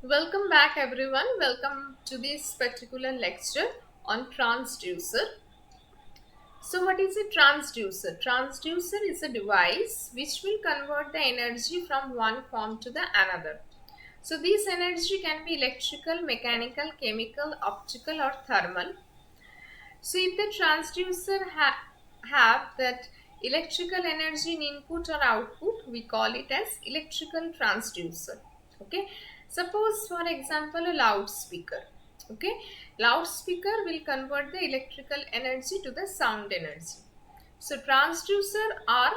Welcome back everyone. Welcome to this particular lecture on transducer. So what is a transducer? Transducer is a device which will convert the energy from one form to the another. So this energy can be electrical, mechanical, chemical, optical or thermal. So if the transducer have that electrical energy in input or output, we call it as electrical transducer. Okay. Suppose for example a loudspeaker. Okay. Loudspeaker will convert the electrical energy to the sound energy. So transducers are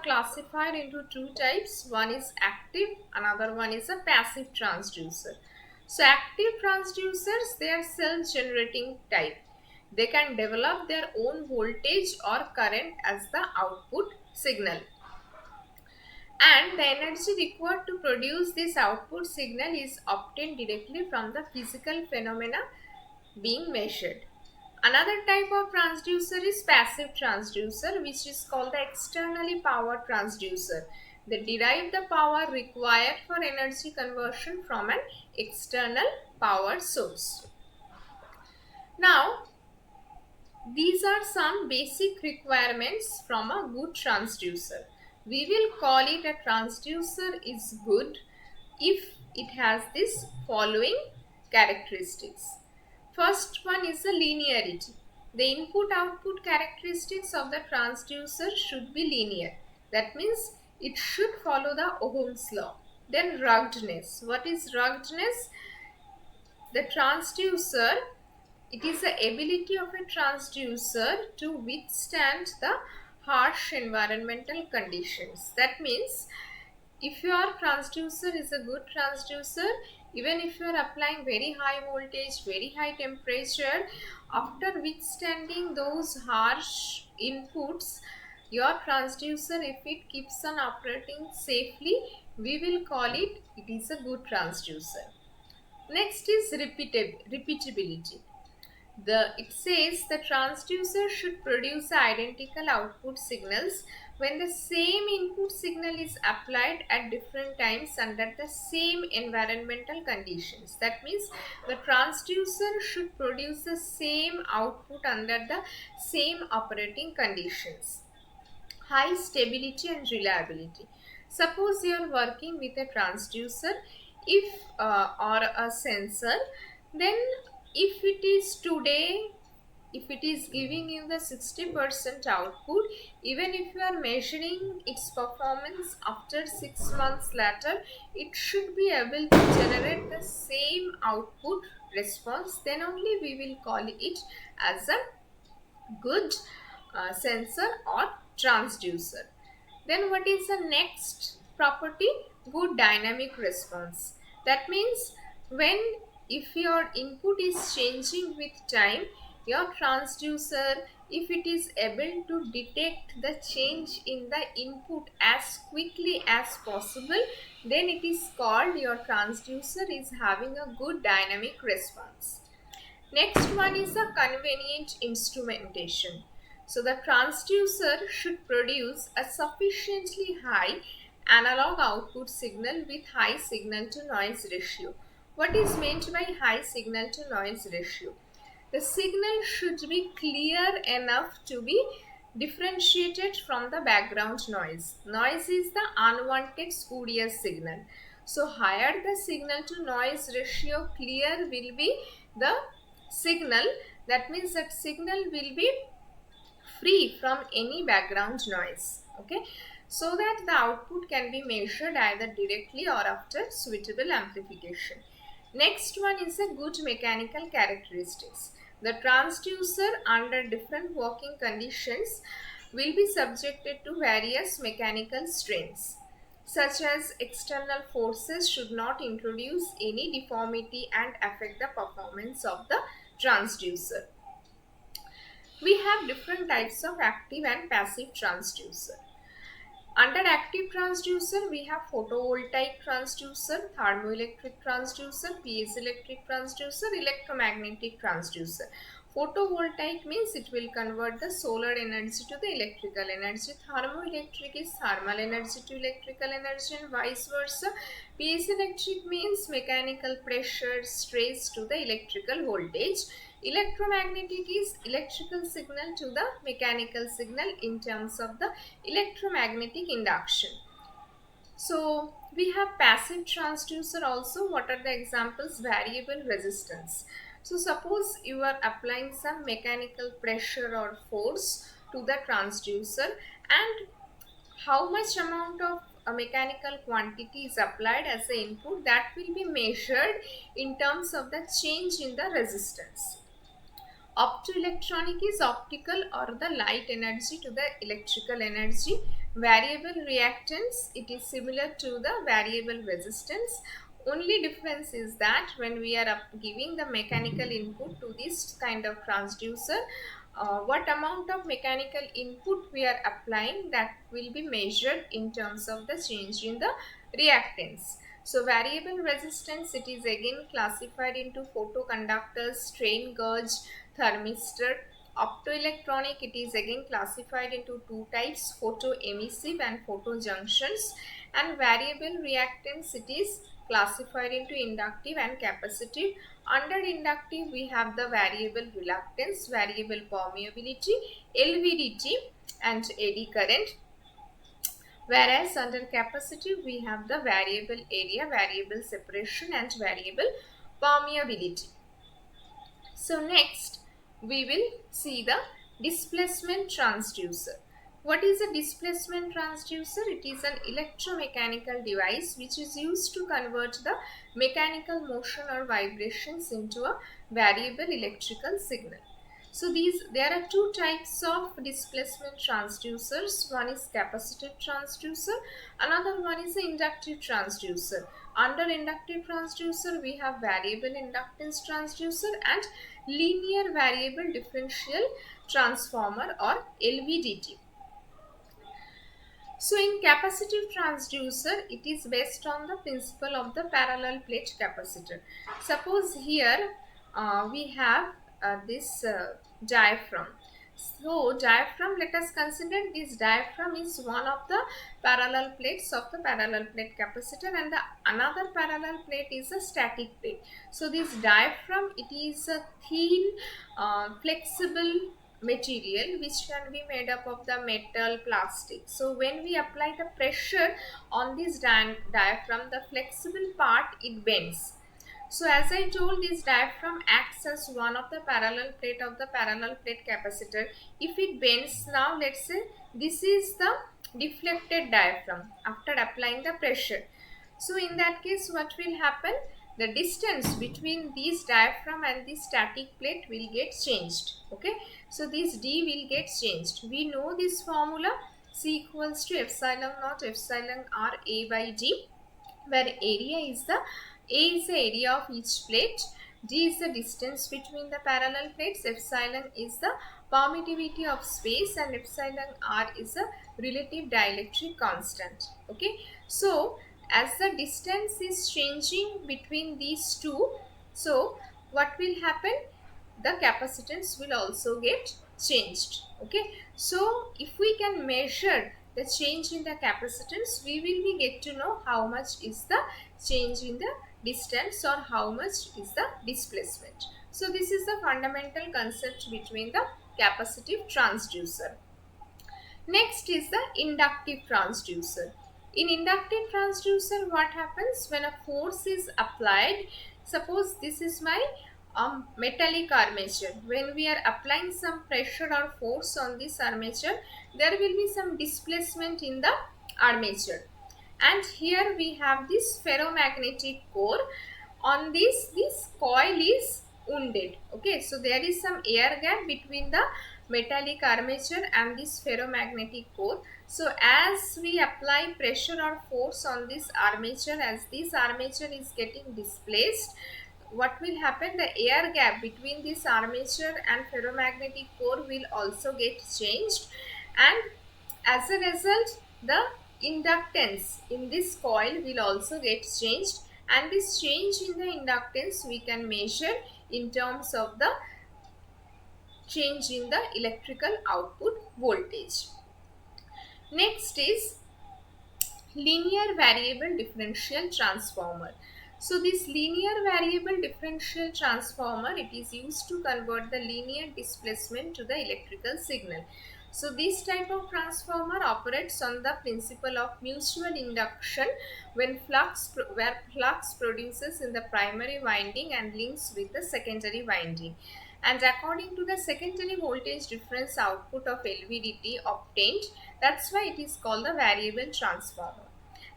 classified into two types. One is active, another one is a passive transducer. So active transducers, they are self-generating type. They can develop their own voltage or current as the output signal. And the energy required to produce this output signal is obtained directly from the physical phenomena being measured. Another type of transducer is passive transducer, which is called the externally powered transducer. They derive the power required for energy conversion from an external power source. Now, these are some basic requirements from a good transducer. We will call it a transducer is good if it has this following characteristics. First one is the linearity. The input-output characteristics of the transducer should be linear. That means it should follow the Ohm's law. Then ruggedness. What is ruggedness? The transducer, it is the ability of a transducer to withstand the harsh environmental conditions. That means if your transducer is a good transducer, even if you are applying very high voltage, very high temperature, after withstanding those harsh inputs, your transducer, if it keeps on operating safely, we will call it is a good transducer. Next is repeatability. It says the transducer should produce identical output signals when the same input signal is applied at different times under the same environmental conditions. That means the transducer should produce the same output under the same operating conditions. High stability and reliability. Suppose you are working with a transducer if or a sensor, then if it is today, if it is giving you the 60% output, even if you are measuring its performance after 6 months later, it should be able to generate the same output response. Then only we will call it as a good sensor or transducer. Then what is the next property? Good dynamic response. That means when if your input is changing with time, your transducer, if it is able to detect the change in the input as quickly as possible, then it is called your transducer is having a good dynamic response. Next one is a convenient instrumentation. So the transducer should produce a sufficiently high analog output signal with high signal to noise ratio. What is meant by high signal to noise ratio? The signal should be clear enough to be differentiated from the background noise. Noise is the unwanted spurious signal. So higher the signal to noise ratio, clear will be the signal. That means that signal will be free from any background noise. Okay, so that the output can be measured either directly or after suitable amplification. Next one is a good mechanical characteristics. The transducer under different working conditions will be subjected to various mechanical strains, such as external forces should not introduce any deformity and affect the performance of the transducer. We have different types of active and passive transducer. Under active transducer, we have photovoltaic transducer, thermoelectric transducer, piezoelectric transducer, electromagnetic transducer. Photovoltaic means it will convert the solar energy to the electrical energy. Thermoelectric is thermal energy to electrical energy and vice versa. Piezoelectric means mechanical pressure stress to the electrical voltage. Electromagnetic is electrical signal to the mechanical signal in terms of the electromagnetic induction. So we have passive transducer also. What are the examples? Variable resistance. So suppose you are applying some mechanical pressure or force to the transducer, and how much amount of a mechanical quantity is applied as the input, that will be measured in terms of the change in the resistance. Optoelectronic is optical or the light energy to the electrical energy. Variable reactance, it is similar to the variable resistance. Only difference is that when we are giving the mechanical input to this kind of transducer, what amount of mechanical input we are applying, that will be measured in terms of the change in the reactance. So variable resistance, it is again classified into photoconductors, strain gauge, thermistor. Optoelectronic, it is again classified into two types, photoemissive and photojunctions. And variable reactance, it is classified into inductive and capacitive. Under inductive, we have the variable reluctance, variable permeability, Lvdt and eddy current. Whereas under capacitive, we have the variable area, variable separation and variable permeability. So next, we will see the displacement transducer. What is a displacement transducer? It is an electromechanical device which is used to convert the mechanical motion or vibrations into a variable electrical signal. So there are two types of displacement transducers. One is capacitive transducer, another one is inductive transducer. Under inductive transducer, we have variable inductance transducer and linear variable differential transformer or LVDT. So in capacitive transducer, it is based on the principle of the parallel plate capacitor. Suppose here we have this diaphragm. So diaphragm, let us consider this diaphragm is one of the parallel plates of the parallel plate capacitor, and the another parallel plate is a static plate. So this diaphragm, it is a thin flexible material which can be made up of the metal, plastic. So when we apply the pressure on this diaphragm, the flexible part, it bends. So as I told, this diaphragm acts as one of the parallel plate of the parallel plate capacitor. If it bends, now let's say this is the deflected diaphragm after applying the pressure. So in that case, what will happen? The distance between this diaphragm and this static plate will get changed. Okay, so this D will get changed. We know this formula, C equals to epsilon naught epsilon R A by D, where area is the A is the area of each plate, D is the distance between the parallel plates, epsilon is the permittivity of space, and epsilon R is a relative dielectric constant. Okay, so as the distance is changing between these two, so what will happen? The capacitance will also get changed. Okay, so if we can measure the change in the capacitance, we will be get to know how much is the change in the distance or how much is the displacement. So this is the fundamental concept between the capacitive transducer. Next is the inductive transducer. In inductive transducer, what happens when a force is applied? Suppose this is my metallic armature. When we are applying some pressure or force on this armature, there will be some displacement in the armature. And here we have this ferromagnetic core. On this coil is wounded. Okay, so there is some air gap between the metallic armature and this ferromagnetic core. So as we apply pressure or force on this armature, as this armature is getting displaced, what will happen? The air gap between this armature and ferromagnetic core will also get changed, and as a result, the inductance in this coil will also get changed, and this change in the inductance we can measure in terms of the change in the electrical output voltage. Next is linear variable differential transformer. So this linear variable differential transformer, it is used to convert the linear displacement to the electrical signal. So this type of transformer operates on the principle of mutual induction where flux produces in the primary winding and links with the secondary winding. And according to the secondary voltage difference output of Lvdt obtained, that's why it is called the variable transformer.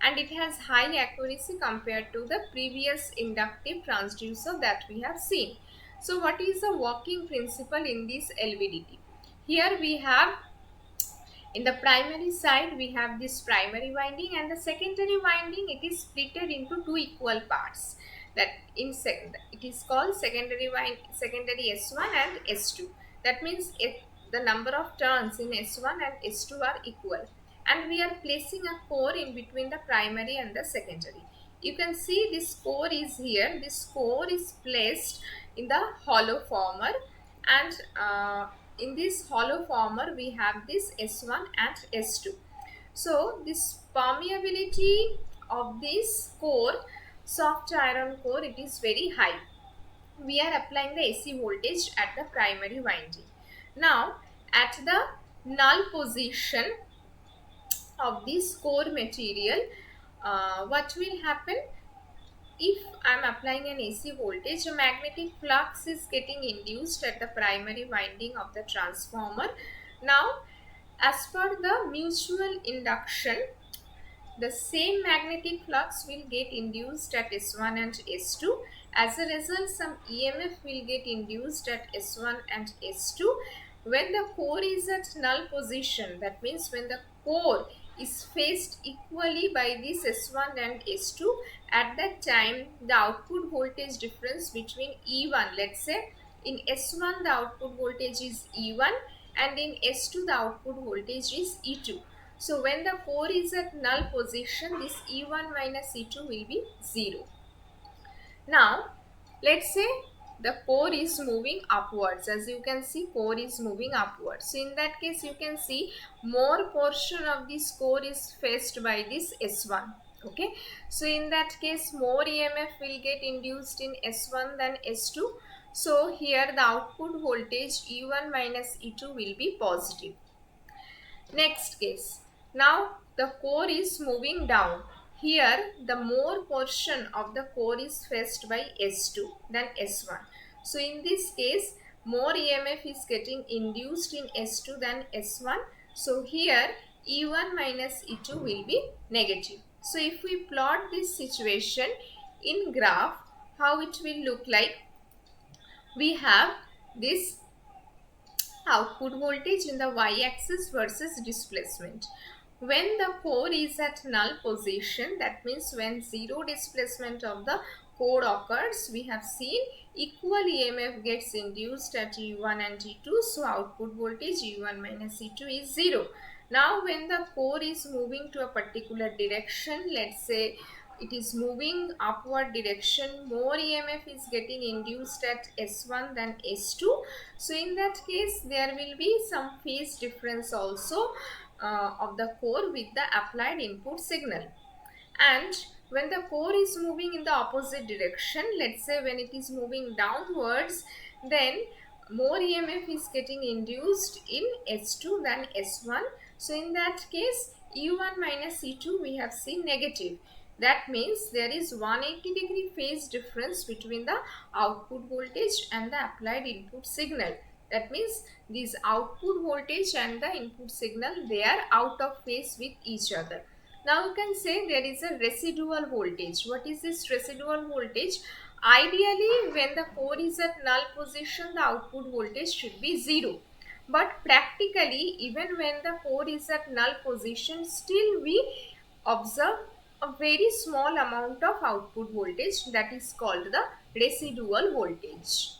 And it has high accuracy compared to the previous inductive transducer that we have seen. So what is the working principle in this Lvdt? Here we have, in the primary side we have this primary winding, and the secondary winding, it is split into two equal parts. That in second, it is called secondary S1 and S2. That means the number of turns in S1 and S2 are equal, and we are placing a core in between the primary and the secondary. You can see this core is here. This core is placed in the hollow former, and in this hollow former we have this S1 and S2. So this permeability of this core, soft iron core, it is very high. We are applying the AC voltage at the primary winding. Now at the null position of this core material, what will happen? If I am applying an AC voltage, a magnetic flux is getting induced at the primary winding of the transformer. Now, as per the mutual induction, the same magnetic flux will get induced at S1 and S2. As a result, some EMF will get induced at S1 and S2. When the core is at null position, that means when the core is faced equally by this S1 and S2, at that time the output voltage difference between E1, let's say in S1 the output voltage is E1 and in S2 the output voltage is E2. So when the core is at null position, this E1 minus E2 will be 0. Now, let's say the core is moving upwards. As you can see, core is moving upwards. So in that case, you can see more portion of this core is faced by this S1. Okay. So in that case, more EMF will get induced in S1 than S2. So here the output voltage E1 minus E2 will be positive. Next case. Now the core is moving down. Here the more portion of the core is faced by S2 than S1. So in this case, more EMF is getting induced in S2 than S1. So here E1 minus E2 will be negative. So if we plot this situation in graph, how it will look like? We have this output voltage in the y-axis versus displacement. When the core is at null position, that means when zero displacement of the core occurs, we have seen equal EMF gets induced at E1 and E2, so output voltage E1 minus E2 is 0. Now when the core is moving to a particular direction, let's say it is moving upward direction, more EMF is getting induced at S1 than S2. So in that case, there will be some phase difference also of the core with the applied input signal. And when the core is moving in the opposite direction, let's say when it is moving downwards, then more EMF is getting induced in S2 than S1. So in that case, E1 minus E2 we have seen negative. That means there is 180-degree phase difference between the output voltage and the applied input signal. That means this output voltage and the input signal, they are out of phase with each other. Now you can say there is a residual voltage. What is this residual voltage? Ideally, when the core is at null position, the output voltage should be 0. But practically, even when the core is at null position, still we observe a very small amount of output voltage, that is called the residual voltage.